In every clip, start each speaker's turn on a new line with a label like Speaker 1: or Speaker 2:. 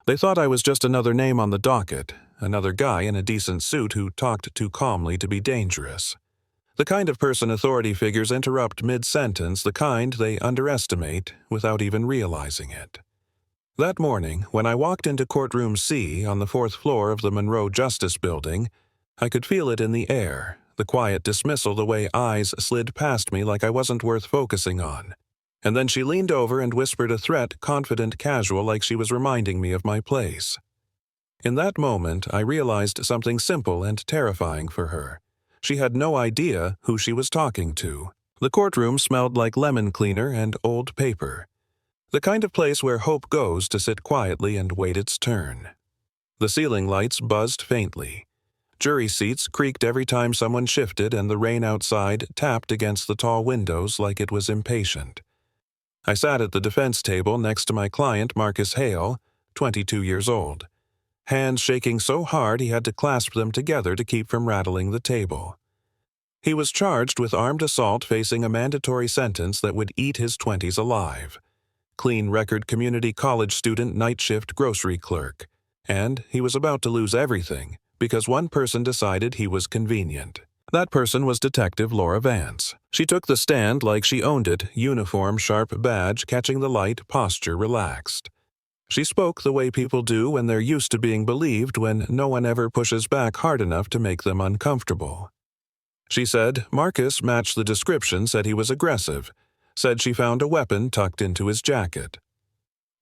Speaker 1: They thought I was just another name on the docket, another guy in a decent suit who talked too calmly to be dangerous. The kind of person authority figures interrupt mid-sentence, the kind they underestimate without even realizing it. That morning, when I walked into courtroom C on the 4th floor of the Monroe Justice Building, I could feel it in the air, the quiet dismissal, the way eyes slid past me like I wasn't worth focusing on. And then she leaned over and whispered a threat, confident, casual, like she was reminding me of my place. In that moment, I realized something simple and terrifying for her. She had no idea who she was talking to. The courtroom smelled like lemon cleaner and old paper. The kind of place where hope goes to sit quietly and wait its turn. The ceiling lights buzzed faintly. Jury seats creaked every time someone shifted, and the rain outside tapped against the tall windows like it was impatient. I sat at the defense table next to my client, Marcus Hale, 22 years old, hands shaking so hard he had to clasp them together to keep from rattling the table. He was charged with armed assault, facing a mandatory sentence that would eat his 20s alive. Clean record, community college student, night shift grocery clerk. And he was about to lose everything because one person decided he was convenient. That person was Detective Laura Vance. She took the stand like she owned it, uniform, sharp badge, catching the light, posture relaxed. She spoke the way people do when they're used to being believed, when no one ever pushes back hard enough to make them uncomfortable. She said Marcus matched the description, said he was aggressive, said she found a weapon tucked into his jacket.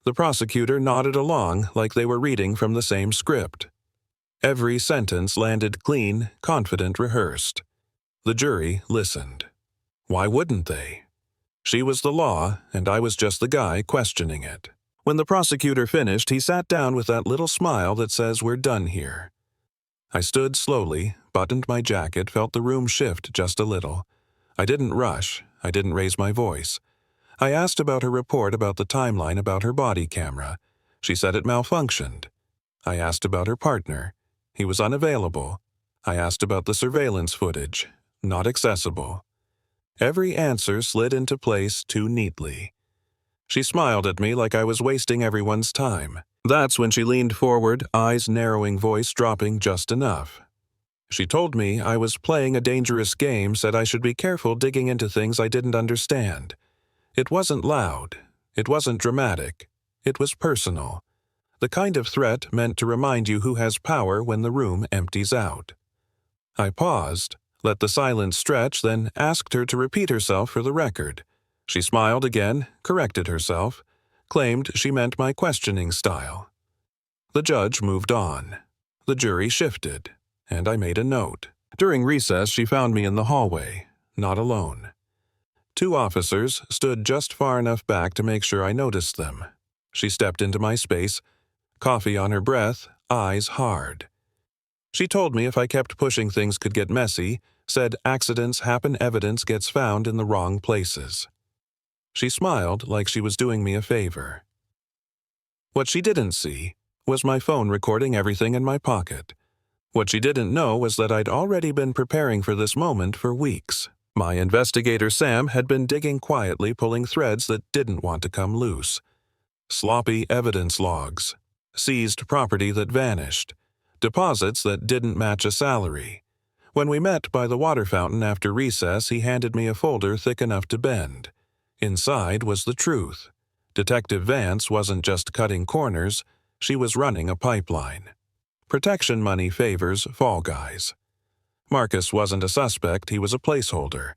Speaker 1: The prosecutor nodded along like they were reading from the same script. Every sentence landed clean, confident, rehearsed. The jury listened. Why wouldn't they? She was the law, and I was just the guy questioning it. When the prosecutor finished, he sat down with that little smile that says we're done here. I stood slowly, buttoned my jacket, felt the room shift just a little. I didn't rush. I didn't raise my voice. I asked about her report, about the timeline, about her body camera. She said it malfunctioned. I asked about her partner. He was unavailable. I asked about the surveillance footage. Not accessible. Every answer slid into place too neatly. She smiled at me like I was wasting everyone's time. That's when she leaned forward, eyes narrowing, voice dropping just enough. She told me I was playing a dangerous game, said I should be careful digging into things I didn't understand. It wasn't loud. It wasn't dramatic. It was personal. The kind of threat meant to remind you who has power when the room empties out. I paused, let the silence stretch, then asked her to repeat herself for the record. She smiled again, corrected herself, claimed she meant my questioning style. The judge moved on. The jury shifted, and I made a note. During recess, she found me in the hallway, not alone. 2 officers stood just far enough back to make sure I noticed them. She stepped into my space, coffee on her breath, eyes hard. She told me if I kept pushing things could get messy, said accidents happen, evidence gets found in the wrong places. She smiled like she was doing me a favor. What she didn't see was my phone recording everything in my pocket. What she didn't know was that I'd already been preparing for this moment for weeks. My investigator Sam had been digging quietly, pulling threads that didn't want to come loose. Sloppy evidence logs. Seized property that vanished, deposits that didn't match a salary. When we met by the water fountain after recess, he handed me a folder thick enough to bend. Inside was the truth. Detective Vance wasn't just cutting corners, she was running a pipeline. Protection money favors fall guys. Marcus wasn't a suspect, he was a placeholder.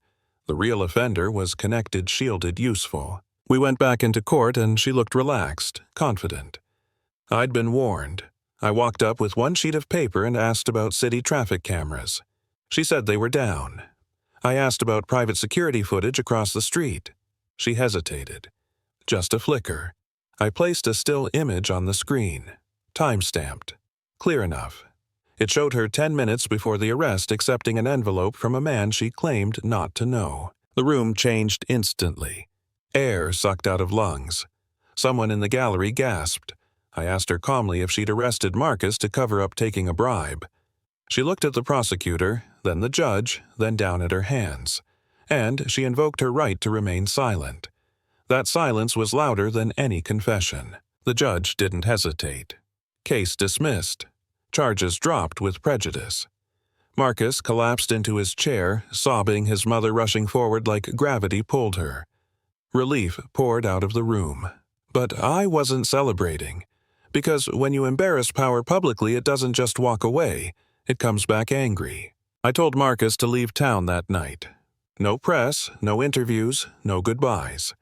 Speaker 1: The real offender was connected, shielded, useful. We went back into court and she looked relaxed, confident. I'd been warned. I walked up with 1 sheet of paper and asked about city traffic cameras. She said they were down. I asked about private security footage across the street. She hesitated. Just a flicker. I placed a still image on the screen. Time-stamped. Clear enough. It showed her 10 minutes before the arrest accepting an envelope from a man she claimed not to know. The room changed instantly. Air sucked out of lungs. Someone in the gallery gasped. I asked her calmly if she'd arrested Marcus to cover up taking a bribe. She looked at the prosecutor, then the judge, then down at her hands. And she invoked her right to remain silent. That silence was louder than any confession. The judge didn't hesitate. Case dismissed. Charges dropped with prejudice. Marcus collapsed into his chair, sobbing, his mother rushing forward like gravity pulled her. Relief poured out of the room. But I wasn't celebrating. Because when you embarrass power publicly, it doesn't just walk away. It comes back angry. I told Marcus to leave town that night. No press, no interviews, no goodbyes.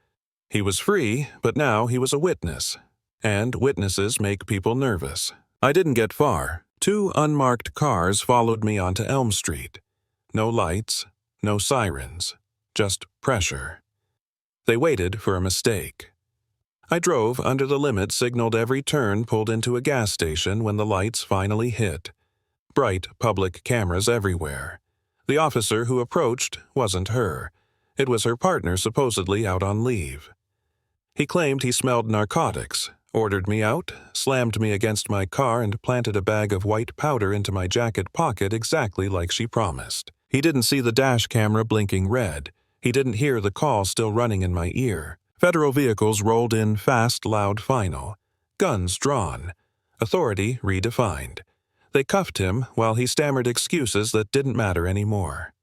Speaker 1: He was free, but now he was a witness. And witnesses make people nervous. I didn't get far. 2 unmarked cars followed me onto Elm Street. No lights, no sirens, just pressure. They waited for a mistake. I drove under the limit, signaled every turn, pulled into a gas station when the lights finally hit. Bright public cameras everywhere. The officer who approached wasn't her. It was her partner, supposedly out on leave. He claimed he smelled narcotics, ordered me out, slammed me against my car, and planted a bag of white powder into my jacket pocket exactly like she promised. He didn't see the dash camera blinking red. He didn't hear the call still running in my ear. Federal vehicles rolled in fast, loud, final. Guns drawn. Authority redefined. They cuffed him while he stammered excuses that didn't matter anymore.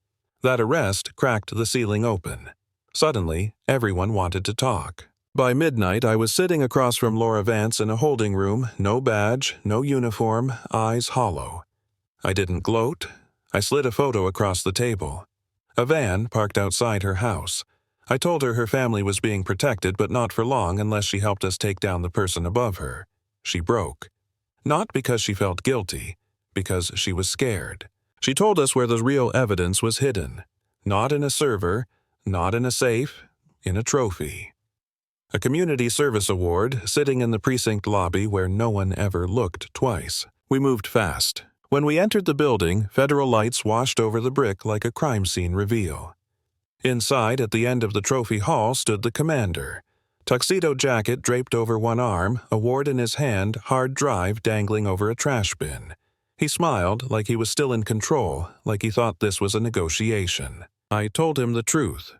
Speaker 1: That arrest cracked the ceiling open. Suddenly, everyone wanted to talk. By midnight, I was sitting across from Laura Vance in a holding room, no badge, no uniform, eyes hollow. I didn't gloat. I slid a photo across the table. A van parked outside her house. I told her her family was being protected, but not for long unless she helped us take down the person above her. She broke. Not because she felt guilty, because she was scared. She told us where the real evidence was hidden. Not in a server, not in a safe, in a trophy. A community service award sitting in the precinct lobby where no one ever looked twice. We moved fast. When we entered the building, federal lights washed over the brick like a crime scene reveal. Inside, at the end of the trophy hall, stood the commander. Tuxedo jacket draped over one arm, award in his hand, hard drive dangling over a trash bin. He smiled like he was still in control, like he thought this was a negotiation. I told him the truth.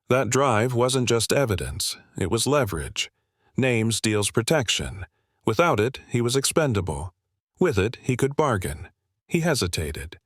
Speaker 1: That drive wasn't just evidence, it was leverage. Names deals protection. Without it, he was expendable. With it, he could bargain. He hesitated.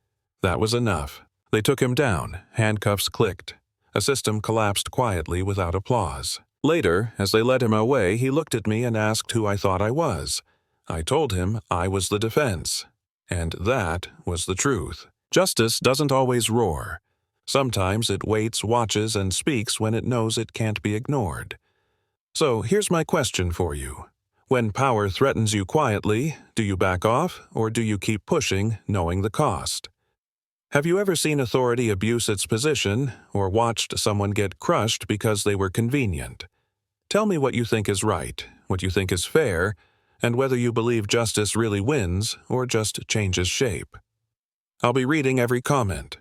Speaker 1: That was enough. They took him down, handcuffs clicked. A system collapsed quietly without applause. Later, as they led him away, he looked at me and asked who I thought I was. I told him I was the defense. And that was the truth. Justice doesn't always roar. Sometimes it waits, watches, and speaks when it knows it can't be ignored. So here's my question for you. When power threatens you quietly, do you back off or do you keep pushing, knowing the cost? Have you ever seen authority abuse its position or watched someone get crushed because they were convenient? Tell me what you think is right, what you think is fair, and whether you believe justice really wins or just changes shape. I'll be reading every comment.